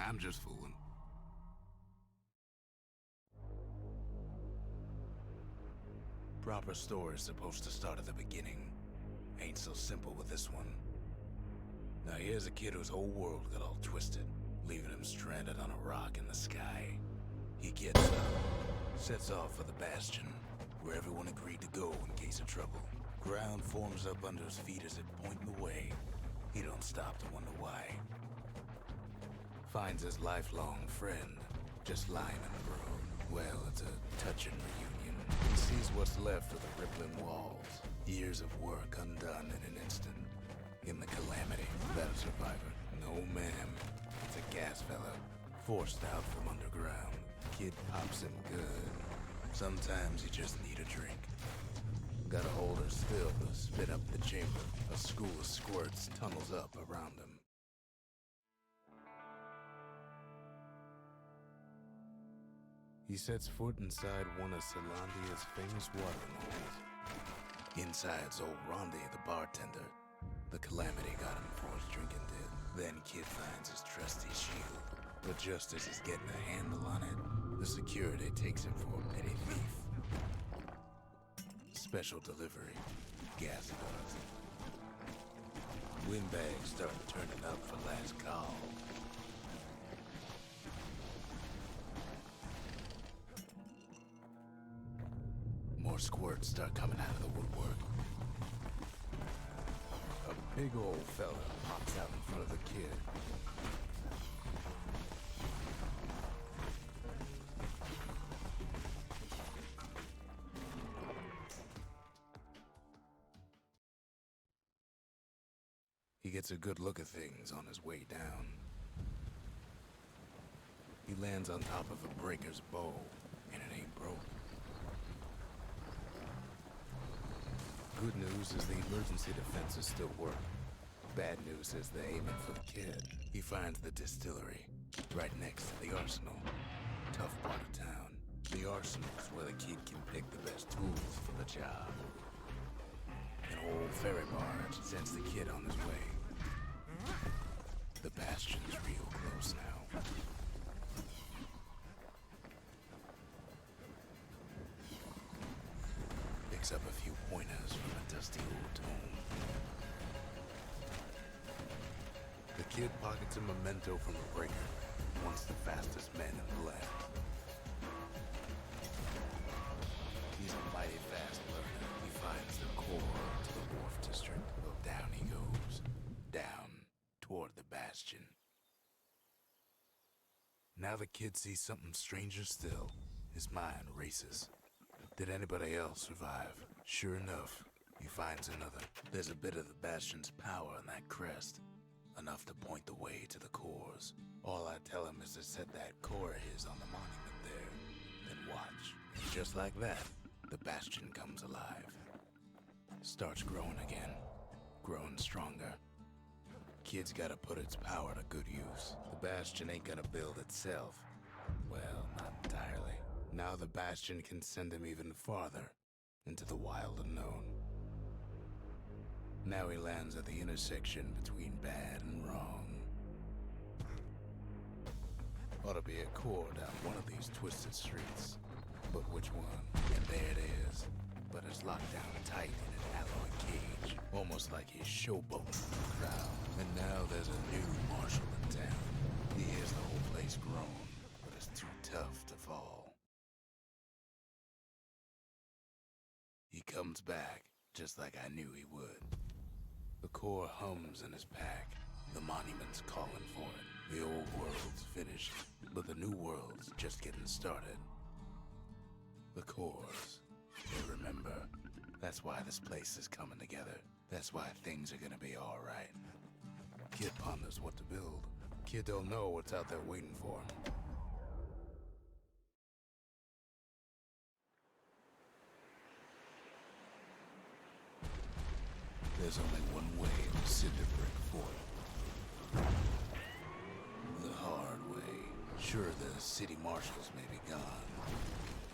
I'm just fooling. Proper story's supposed to start at the beginning. Ain't so simple with this one. Now here's a kid whose whole world got all twisted, leaving him stranded on a rock in the sky. He gets up, sets off for the Bastion, where everyone agreed to go in case of trouble. Ground forms up under his feet as it pointing the way. He don't stop to wonder why. Finds his lifelong friend, just lying in the road. Well, it's a touching reunion. He sees what's left of the rippling walls. Years of work undone in an instant. In the calamity, that a survivor? No, ma'am. It's a gas fella, forced out from underground. Kid pops him good. Sometimes you just need a drink. Gotta hold her still to spit up the chamber. A school of squirts tunnels up around him. He sets foot inside one of Solandia's famous watering holes. Inside's old Rondi, the bartender. The calamity got him before his drinking did. Then Kid finds his trusty shield. But just as he's getting a handle on it, the security takes him for a petty thief. Special delivery. Gas guns. Windbags start turning up for last call. More squirts start coming out of the woodwork. A big old fella pops out in front of the kid. He gets a good look at things on his way down. He lands on top of a breaker's bow, and it ain't broke. Good news is the emergency defenses still work. Bad news is they're aiming for the kid. He finds the distillery, right next to the arsenal. Tough part of town. The arsenal's where the kid can pick the best tools for the job. An old ferry barge sends the kid on his way. The Bastion's real close now. Picks up a few pointers from a dusty old tome. The kid pockets a memento from the breaker, once the fastest man in the land. He's a mighty fast learner. He finds the core to the wharf district. Well, down he goes. Down toward the Bastion. Now the kid sees something stranger still. His mind races. Did anybody else survive? Sure enough, he finds another. There's a bit of the Bastion's power in that crest. Enough to point the way to the cores. All I tell him is to set that core of his on the monument there. Then watch. And just like that, the Bastion comes alive. Starts growing again. Growing stronger. Kid's gotta put its power to good use. The Bastion ain't gonna build itself. Well, not entirely. Now the Bastion can send him even farther, into the wild unknown. Now he lands at the intersection between bad and wrong. Ought to be a core down one of these twisted streets. But which one? And there it is. But it's locked down tight in an alloy cage. Almost like he's showboating the crowd. And now there's a new marshal in town. He hears the whole place groan, but it's too tough to fall. He comes back, just like I knew he would. The core hums in his pack. The monument's calling for it. The old world's finished, but the new world's just getting started. The cores, they remember. That's why this place is coming together. That's why things are gonna be all right. Kid ponders what to build. Kid don't know what's out there waiting for him. There's only one way to cinder brick fort. The hard way. Sure, the city marshals may be gone,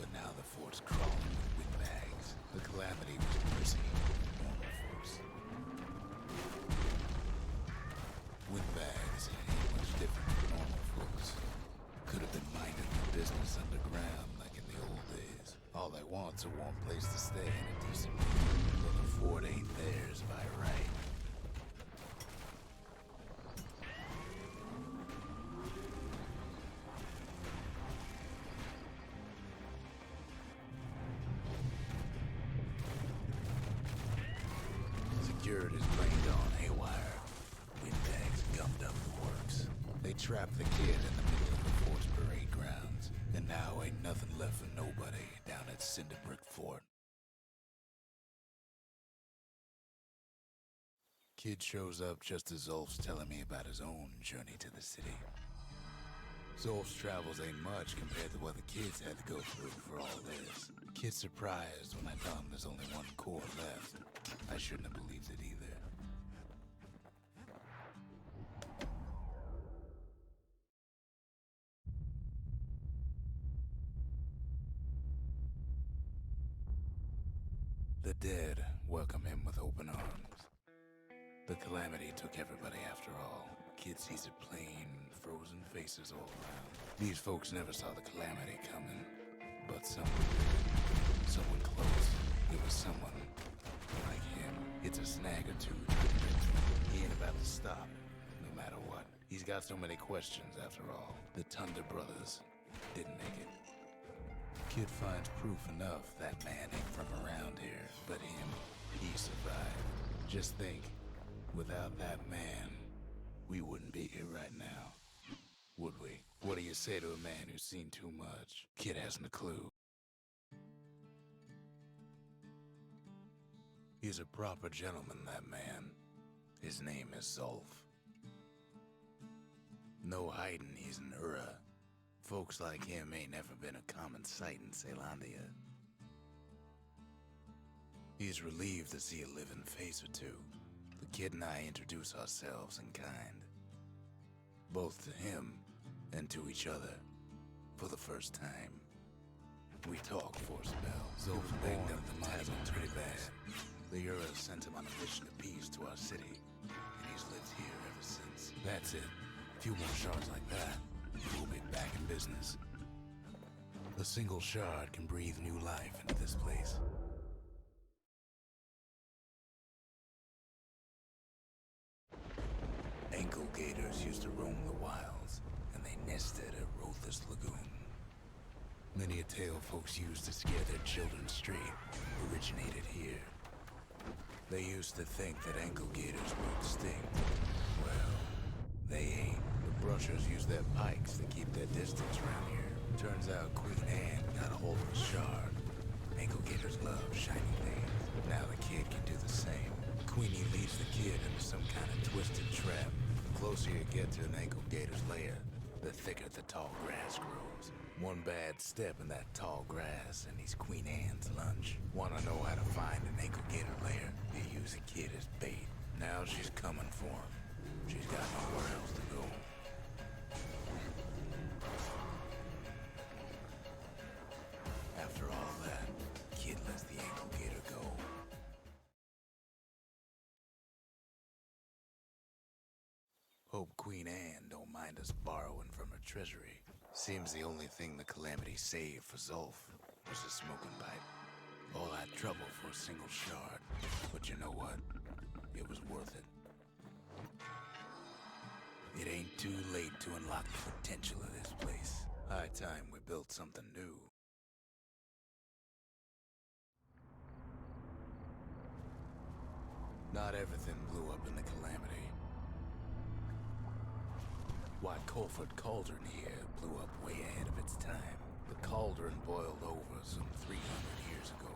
but now the fort's crawling with windbags. The calamity was prissy, normal folks. Windbags ain't much different from normal folks. wants a warm place to stay and a decent meal. But the fort ain't theirs by right. Security's brain gone haywire. Windbags gummed up the works. They trapped the kid in the middle of the fort's parade grounds, and now ain't nothing left for nobody down at Cinderbrick Fort. Kid shows up just as Zolf's telling me about his own journey to the city. Zolf's travels ain't much compared to what the kids had to go through for all this. Kid's surprised when I tell him there's only one core left. I shouldn't have believed it either. The dead welcome him with open arms. The calamity took everybody after all. Kid sees it plain, frozen faces all around. These folks never saw the calamity coming, but someone did. Someone close. It was someone like him. It's a snag or two. He ain't about to stop, no matter what. He's got so many questions after all. The Thunder brothers didn't make it. Kid finds proof enough that man ain't from around here, but him, he survived. Just think, without that man, we wouldn't be here right now, would we? What do you say to a man who's seen too much? Kid hasn't a clue. He's a proper gentleman, that man. His name is Zolf. No hiding he's an Ura. Folks like him ain't never been a common sight in Caelondia. He's relieved to see a living face or two. The kid and I introduce ourselves in kind. Both to him and to each other for the first time. We talk for a spell. Zolf's banged up the title pretty bad. The Ura sent him on a mission of peace to our city, and he's lived here ever since. That's it. A few more shards like that, we'll be back in business. A single shard can breathe new life into this place. Ankle gators used to roam the wilds, and they nested at Rothes Lagoon. Many a tale folks used to scare their children straight originated here. They used to think that ankle gators were extinct. Well, they ain't. The brushers use their pikes to keep their distance around here. Turns out Queen Anne got a hold of a shard. Ankle gators love shiny things. Now the kid can do the same. Queenie leads the kid into some kind of twisted trap. The closer you get to an ankle gator's lair, the thicker the tall grass grows. One bad step in that tall grass and he's Queen Anne's lunch. Wanna know how to find an ankle gator lair? You use a kid as bait. Now she's coming for him. She's got nowhere else to go. After all that, kid lets the ankle gator go. Hope Queen Anne don't mind us borrowing from her treasury. Seems the only thing the calamity saved for Zolf was a smoking pipe. All that trouble for a single shard. But you know what? It was worth it. It ain't too late to unlock the potential of this place. High time we built something new. Not everything blew up in the calamity. Why, Colford Cauldron here blew up way ahead of its time. The cauldron boiled over some 300 years ago.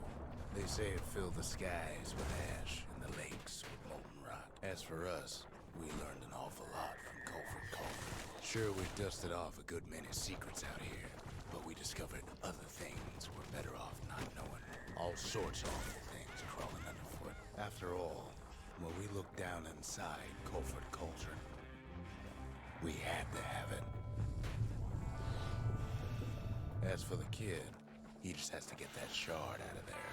They say it filled the skies with ash and the lakes with molten rock. As for us, we learned an awful lot from Colford Cauldron. Sure, we dusted off a good many secrets out here, but we discovered other things we're better off not knowing. All sorts of awful things crawling underfoot. After all, when we looked down inside Colford Cauldron, we had to have it. As for the kid, he just has to get that shard out of there.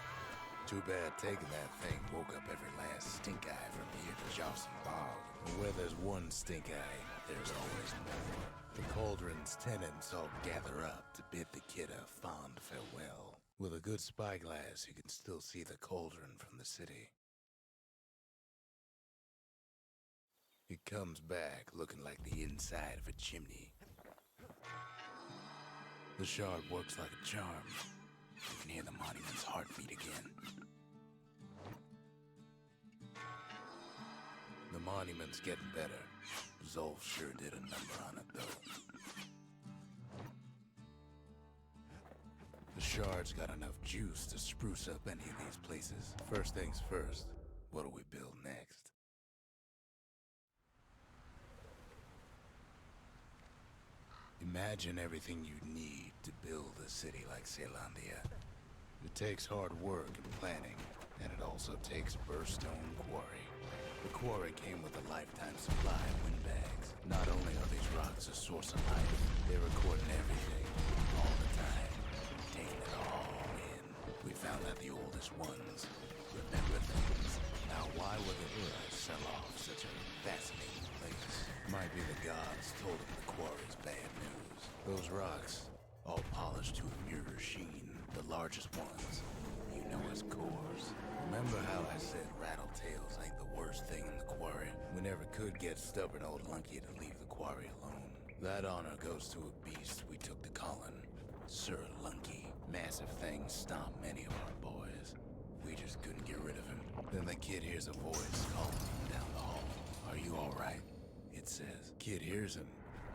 Too bad taking that thing woke up every last stink eye from here to Jawson Bog. And where there's one stink eye, there's always more. The cauldron's tenants all gather up to bid the kid a fond farewell. With a good spyglass, you can still see the cauldron from the city. It comes back looking like the inside of a chimney. The shard works like a charm. You can hear the monument's heartbeat again. The monument's getting better. Zolf sure did a number on it, though. The shard's got enough juice to spruce up any of these places. First things first, what do we build next? Imagine everything you'd need to build a city like Caelondia. It takes hard work and planning, and it also takes Bastion quarry. The quarry came with a lifetime supply of windbags. Not only are these rocks a source of life, they're recording everything, all the time, taking it all in. We found that the oldest ones remember things. Now why would the Ura sell off such a fascinating place? Might be the gods told them the quarry's bad news. Those rocks, all polished to a mirror sheen, the largest ones, you know as cores. Remember how I said rattletails ain't the worst thing in the quarry? We never could get stubborn old Lunky to leave the quarry alone. That honor goes to a beast we took to Colin, Sir Lunky. Massive things stomped many of our boys. We just couldn't get rid of him. Then the kid hears a voice calling him down the hall. Are you alright? It says. Kid hears him,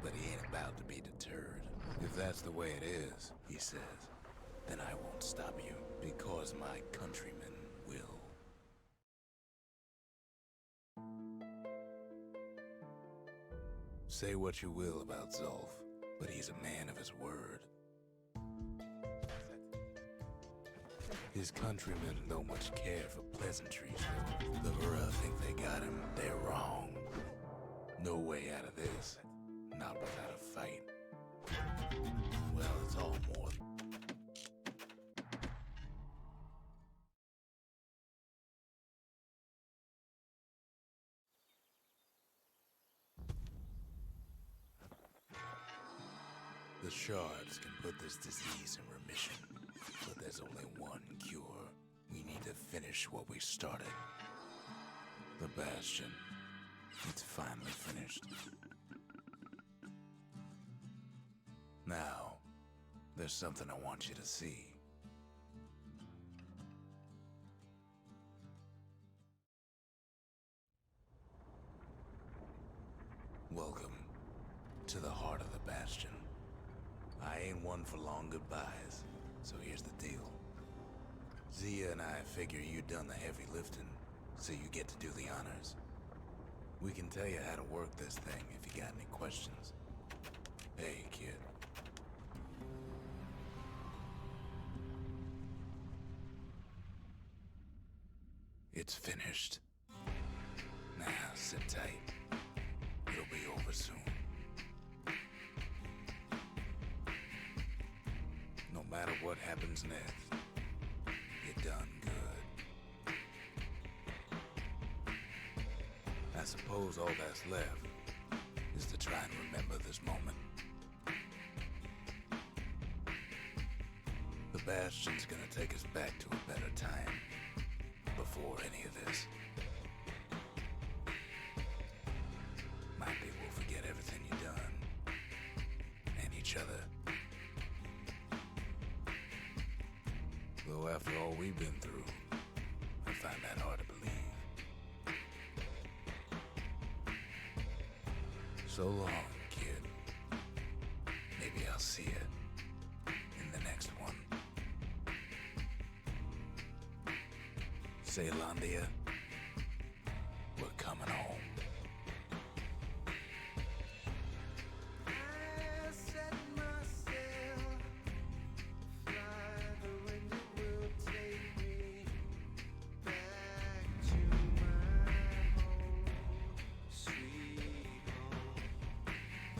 but he ain't about to be deterred. If that's the way it is, he says, then I won't stop you, because my countrymen will. Say what you will about Zolf, but he's a man of his word. His countrymen don't much care for pleasantries. The Ura think they got him. They're wrong. No way out of this. Not without a fight. Well, it's all more. The shards can put this disease in remission, but there's only one cure. We need to finish what we started. The Bastion. It's finally finished. Now, there's something I want you to see. Welcome to the heart of the Bastion. I ain't one for long goodbyes, so here's the deal. Zia and I figure you done the heavy lifting, so you get to do the honors. We can tell you how to work this thing if you got any questions. Hey, kid. It's finished. Now, sit tight. It'll be over soon. No matter what happens next, you're done good. I suppose all that's left is to try and remember this moment. The Bastion's gonna take us back to a better time, before any of this. Might be we'll forget everything you've done, and each other. Though after all we've been through, I find that hard to believe. So long, kid. Maybe I'll see you in the next one. Caelondia, we're coming home.